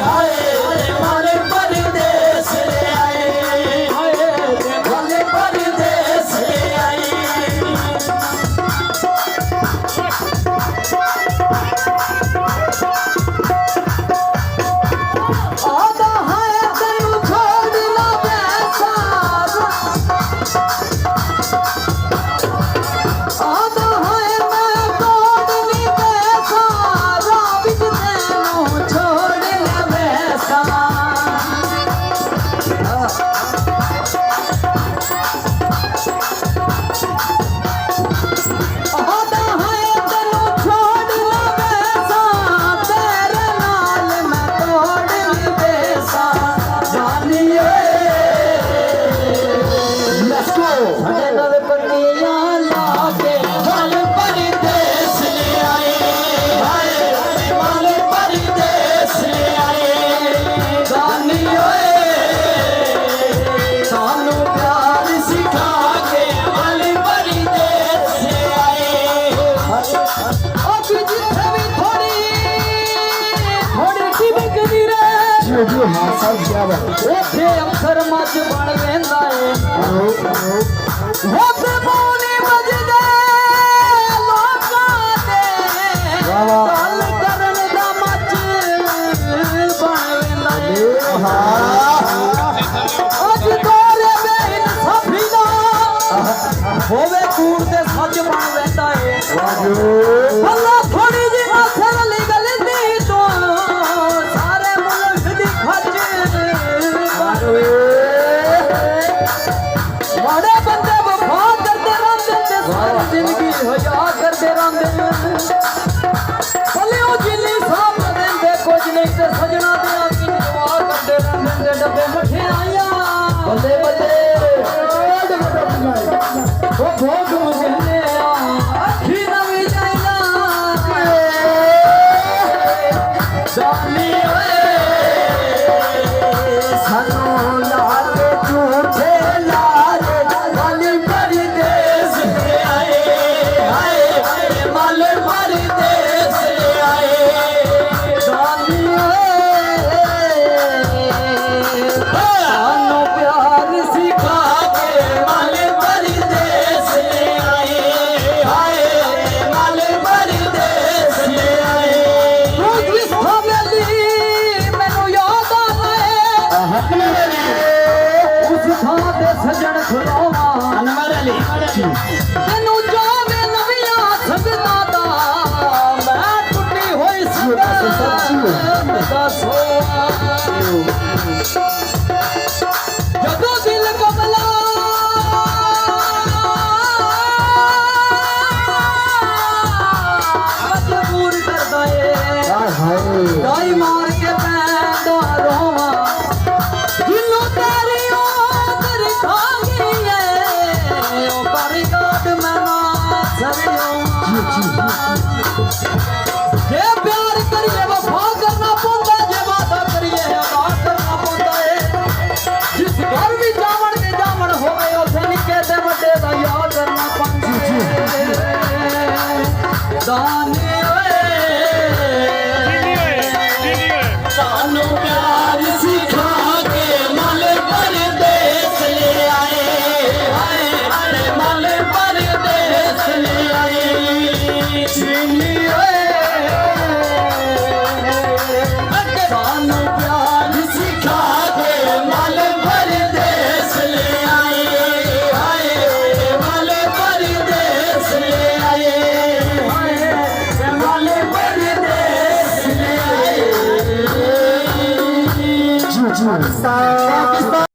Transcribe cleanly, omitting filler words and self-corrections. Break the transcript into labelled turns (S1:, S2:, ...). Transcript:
S1: हाय माले परदेस ले आए हाय माले परदेस ले आए आधा है तेरू छोड़ ना वैसा आधा है मैं कोड नी वैसा राविज तेनू छोड़ ना वैसा आधा है तेनू छोड़ ना वैसा तेरे नाल मैं तोड़ नी वैसा जानिए लेट्स गो ਸਾਡੇ ਨਾਲ ਪੱਟੀਆਂ ਲਾ ਕੇ ਮਾਲ ਪਰਦੇਸ ਲੈ ਆਏ ਹਾਏ ਮਾਲ ਪਰਦੇਸ ਲੈ ਆਏ ਜਾਨੀ ਓਏ ਸਾਨੂੰ ਪਿਆਰ ਸਿਖਾ ਕੇ ਮਾਲ ਪਰਦੇਸ ਲੈ ਆਏ ਉਹ ਜਿੱਥੇ ਵੀ ਥੋੜੀ ਟਿਮਕਦੀ ਰੇ
S2: जी हाँ साहब क्या बात
S1: ਉੱਥੇ ਅੱਖਰ ਮੱਝ ਬਣ ਵੇਂਦਾ ਏ ਉੱਥੇ ਬੋਲੀ ਵੱਜਦੇ ਲੋਕਾਂ ਦੇ
S2: ਵਾਹ ਵਾਹ।
S1: ਗੱਲ ਕਰਨ ਦਾ ਮੱਝ ਬਣ ਵੇਂਦਾ ਏ ਅੱਜ ਦੋਰੇ ਬੇਨ ਸਾਫੀ ਦਾ ਹੋਵੇ ਕੂੜ ਤੇ ਸੱਚ ਬਣ ਵੇਂਦਾ ਏ ਅੱਲਾ ਥੋੜੀ ਜਿਹੀ ਆਖਰ ਲਈ ਗਲਤੀ ਤੋਂ ਸਾਰੇ ਮੁਲਕ ਦੀ ਖੱਜ ਮਾੜੇ ਬੰਦੇ ਵਫਾ ਕਰਦੇ ਰਹਿੰਦੇ ਤੇ ਸਾਰੀ ਜ਼ਿੰਦਗੀ ਹਯਾ ਕਰਦੇ ਰਹਿੰਦੇ ਭਲੇ ਉਹ ਜਿੰਨੀ ਸਾਂਭ ਦਿੰਦੇ ਕੁਝ ਨਹੀਂ ਤੇ ਸਜਣਾ ਦੇ ਆਕੀ ਜਵਾ ਕਰਦੇ ਰਹਿੰਦੇ ਨੇ ਡੱਬੇ ਮਠਿਆਈਆਂ ਬੱਲੇ ਬੱਲੇ ਉਹ ਭੋਗ ਮੁਝਨੇ ਅੱਖੀ ਨਵੀਂ ਜਾਈਨਾ ਜਾਨੀ ਓਏ ਸਾਨੂੰ ਲਾ ਕੇ ਝੂਠੇ ਲਾਰੇ ਮਾਲੇ ਪਰਦੇਸ ਲੈ ਆਏ ਹਾਏ ਮਾਲੇ ਪਰਦੇਸ ਲੈ ਆਏ ਜਾਨੀ ਓਏ ਸਾਨੂੰ ਪਿਆਰ ਸਿਖਾ ਕੇ ਮਾਲੇ ਪਰਦੇਸ ਲੈ ਆਏ ਹਾਏ ਮਾਲੇ ਪਰਦੇਸ ਲੈ ਆਏ ਤੂੰ ਜਿਸ ਹਵੇਲੀ ਮੈਨੂੰ ਯਾਦ ਆਏ ਉਸ ਥਾਂ ਤੇ ਸਜਣ ਖਲੋਵਾ ਅਨਵਰ ਅਲੀ ਤੈਨੂੰ ਜਾਵੇ ਨਵੀਆਂ ਸੰਗਤਾਂ ਦਾ ਮੈਂ ਟੁੱਟੀ ਹੋਈ ਸੰਗਤ ਦਾ ਸੋਆ ਜਦੋਂ ਦਿਲ ਕਬਲਾ ਮਜਬੂਰ ਕਰਦਾ ਏ ਦਾਈ ਮਾਰ ਕੇ ਪੈਂਦਾ ਰੋਵਾਂ ਜਿੱਲੋਂ ਤੇਰੀ ਉਮਰ ਖਾਂਗੀ ਏ ਉਹ ਬਰਗਾਡ ਮੈਂ ਨਾ ਸਰਿਓ ਜੇ ਪਿਆਰ ਕਰੀਏ ਵਫਾ ਕਰਨਾ ਪਉਂਦਾ ਜੇ ਵਾਦਾ ਕਰੀਏ ਅਦਾ ਕਰਨਾ ਪਉਂਦਾ ਏ ਜਿਸ ਘਰ ਵੀ ਜਾਵਣ ਤੇ ਜਾਵਣ ਹੋਵੇ ਉੱਥੇ ਨਿੱਕੇ ਤੇ ਵੱਡੇ ਦਾ ਯਾਦ ਕਰਨਾ ਪੈਂਦਾ ਦਾਨੇ ਓਏ ਸਾਨੂੰ ਪਿਆਰ ਸਿਖਾ ਕੇ ਮਾਲੇ ਪਰਦੇਸ ਲੈ ਆਏ ਹਾਏ ਮਾਲੇ ਪਰਦੇਸ ਲੈ ਆਏ ਚੀਨੀ ਓਏ ਸਾਨੂੰ ਪਿਆਰ ਸਿਖਾ ਕੇ ਮਾਲੇ ਪਰਦੇਸ ਲੈ ਆਏ ਹਾਏ ਮਾਲੇ ਪਰਦੇਸ ਲੈ ਆਏ ਹਾਏ ਮਾਲੇ ਪਰਦੇਸ ਲੈ ਆਏ
S2: जी पाकिस्तान